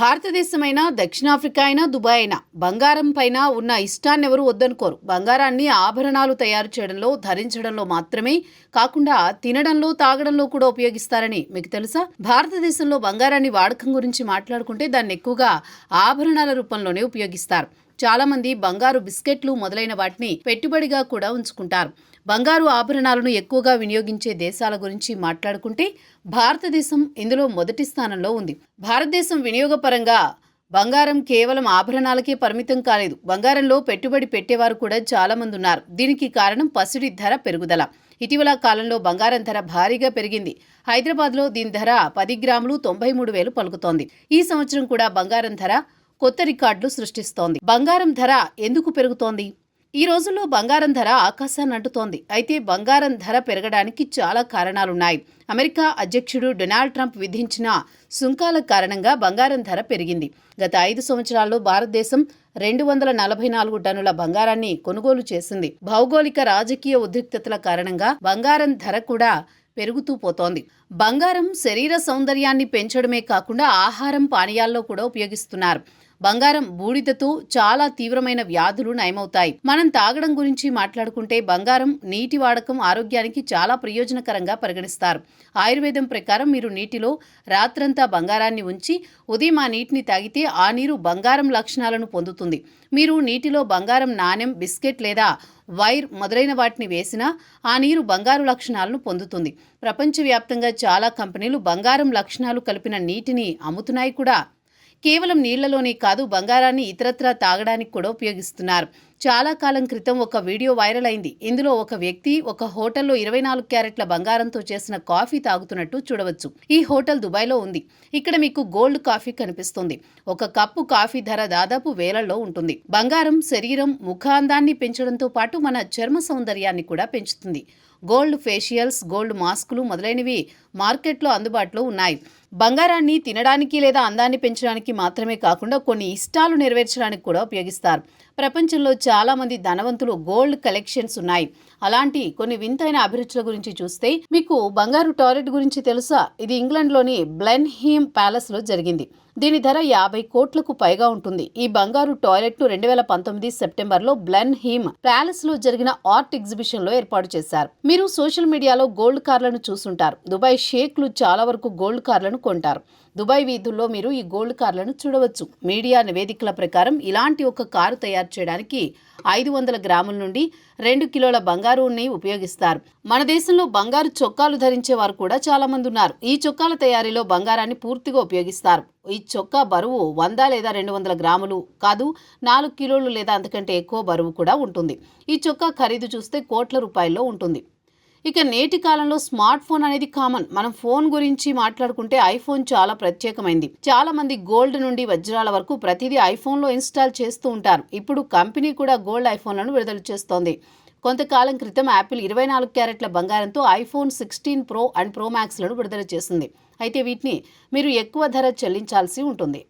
భారతదేశమైనా, దక్షిణాఫ్రికా అయినా, దుబాయ్ అయినా బంగారం పైన ఉన్న ఇష్టాన్ని ఎవరు వద్దనుకోరు. బంగారాన్ని ఆభరణాలు తయారు చేయడంలో, ధరించడంలో మాత్రమే కాకుండా తినడంలో, తాగడంలో కూడా ఉపయోగిస్తారని మీకు తెలుసా? భారతదేశంలో బంగారాన్ని వాడకం గురించి మాట్లాడుకుంటే దాన్ని ఎక్కువగా ఆభరణాల రూపంలోనే ఉపయోగిస్తారు. చాలా మంది బంగారు బిస్కెట్లు మొదలైన వాటిని పెట్టుబడిగా కూడా ఉంచుకుంటారు. బంగారు ఆభరణాలను ఎక్కువగా వినియోగించే దేశాల గురించి మాట్లాడుకుంటే భారతదేశం ఇందులో మొదటి స్థానంలో ఉంది. భారతదేశం వినియోగపరంగా బంగారం కేవలం ఆభరణాలకే పరిమితం కాలేదు. బంగారంలో పెట్టుబడి పెట్టేవారు కూడా చాలా మంది ఉన్నారు. దీనికి కారణం పసిడి ధర పెరుగుదల. ఇటీవల కాలంలో బంగారం ధర భారీగా పెరిగింది. హైదరాబాద్లో దీని ధర 10 గ్రాములు 93,000 పలుకుతోంది. ఈ సంవత్సరం కూడా బంగారం ధర కొత్త రికార్డులు సృష్టిస్తోంది. బంగారం ధర ఎందుకు పెరుగుతోంది? ఈ రోజుల్లో బంగారం ధర ఆకాశాన్ని అంటుతోంది. అయితే బంగారం ధర పెరగడానికి చాలా కారణాలున్నాయి. అమెరికా అధ్యక్షుడు డొనాల్డ్ ట్రంప్ విధించిన సుంకాల కారణంగా బంగారం ధర పెరిగింది. గత 5 సంవత్సరాల్లో భారతదేశం 244 టన్నుల బంగారాన్ని కొనుగోలు చేసింది. భౌగోళిక రాజకీయ ఉద్రిక్తతల కారణంగా బంగారం ధర కూడా పెరుగుతూ పోతోంది. బంగారం శరీర సౌందర్యాన్ని పెంచడమే కాకుండా ఆహారం, పానీయాల్లో కూడా ఉపయోగిస్తున్నారు. బంగారం బూడిదతో చాలా తీవ్రమైన వ్యాధులు నయమవుతాయి. మనం తాగడం గురించి మాట్లాడుకుంటే బంగారం నీటి వాడకం ఆరోగ్యానికి చాలా ప్రయోజనకరంగా పరిగణిస్తారు. ఆయుర్వేదం ప్రకారం మీరు నీటిలో రాత్రంతా బంగారాన్ని ఉంచి ఉదయం ఆ నీటిని తాగితే ఆ నీరు బంగారం లక్షణాలను పొందుతుంది. మీరు నీటిలో బంగారం నాణెం, బిస్కెట్ లేదా వైర్ మొదలైన వాటిని వేసినా ఆ నీరు బంగారు లక్షణాలను పొందుతుంది. ప్రపంచవ్యాప్తంగా చాలా కంపెనీలు బంగారం లక్షణాలు కలిపిన నీటిని అమ్ముతున్నాయి కూడా. కేవలం నీళ్లలోనే కాదు, బంగారాన్ని ఇతరత్రా తాగడానికి కూడా ఉపయోగిస్తున్నారు. చాలా కాలం క్రితం ఒక వీడియో వైరల్ అయింది. ఇందులో ఒక వ్యక్తి ఒక హోటల్లో 24 క్యారెట్ల బంగారంతో చేసిన కాఫీ తాగుతున్నట్టు చూడవచ్చు. ఈ హోటల్ దుబాయ్లో ఉంది. ఇక్కడ మీకు గోల్డ్ కాఫీ కనిపిస్తుంది. ఒక కప్పు కాఫీ ధర దాదాపు వేలల్లో ఉంటుంది. బంగారం శరీరం, ముఖాందాన్ని పెంచడంతో పాటు మన చర్మ సౌందర్యాన్ని కూడా పెంచుతుంది. గోల్డ్ ఫేషియల్స్, గోల్డ్ మాస్కులు మొదలైనవి మార్కెట్లో అందుబాటులో ఉన్నాయి. బంగారాన్ని తినడానికి లేదా అందాన్ని పెంచడానికి మాత్రమే కాకుండా కొన్ని ఇష్టాలు నెరవేర్చడానికి కూడా ఉపయోగిస్తారు. ప్రపంచంలో చాలా మంది ధనవంతులు గోల్డ్ కలెక్షన్స్ ఉన్నాయి. అలాంటి కొన్ని వింతైన అభిరుచుల గురించి చూస్తే మీకు బంగారు టాయిలెట్ గురించి తెలుసా? ఇది ఇంగ్లాండ్లోని బ్లెన్హీమ్ ప్యాలెస్లో జరిగింది. దీని ధర 50 కోట్లకు పైగా ఉంటుంది. ఈ బంగారు టాయిలెట్ను 2019 సెప్టెంబర్లో బ్లెన్హీమ్ ప్యాలెస్లో జరిగిన ఆర్ట్ ఎగ్జిబిషన్లో ఏర్పాటు చేశారు. మీరు సోషల్ మీడియాలో గోల్డ్ కార్లను చూసుంటారు. దుబాయ్ షేక్లు చాలా వరకు గోల్డ్ కార్లను కొంటారు. దుబాయ్ వీధుల్లో మీరు ఈ గోల్డ్ కార్లను చూడవచ్చు. మీడియా నివేదికల ప్రకారం ఇలాంటి ఒక కారు తయారు చేయడానికి 500 గ్రాముల నుండి 2 కిలోల బంగారుని ఉపయోగిస్తారు. మన దేశంలో బంగారు చొక్కాలు ధరించే వారు కూడా చాలా మంది ఉన్నారు. ఈ చొక్కాల తయారీలో బంగారాన్ని పూర్తిగా ఉపయోగిస్తారు. ఈ చొక్కా బరువు 100 లేదా 200 గ్రాములు కాదు, 4 కిలోలు లేదా అంతకంటే ఎక్కువ బరువు కూడా ఉంటుంది. ఈ చొక్కా ఖరీదు చూస్తే కోట్ల రూపాయల్లో ఉంటుంది. ఇక నేటి కాలంలో స్మార్ట్ ఫోన్ అనేది కామన్. మనం ఫోన్ గురించి మాట్లాడుకుంటే ఐఫోన్ చాలా ప్రత్యేకమైంది. చాలా మంది గోల్డ్ నుండి వజ్రాల వరకు ప్రతిదీ ఐఫోన్లో ఇన్స్టాల్ చేస్తూ ఉంటారు. ఇప్పుడు కంపెనీ కూడా గోల్డ్ ఐఫోన్లను విడుదల చేస్తోంది. కొంతకాలం క్రితం యాపిల్ 24 క్యారెట్ల బంగారంతో ఐఫోన్ 16 ప్రో అండ్ ప్రో మ్యాక్స్లను విడుదల చేసింది. అయితే వీటిని మీరు ఎక్కువ ధర చెల్లించాల్సి ఉంటుంది.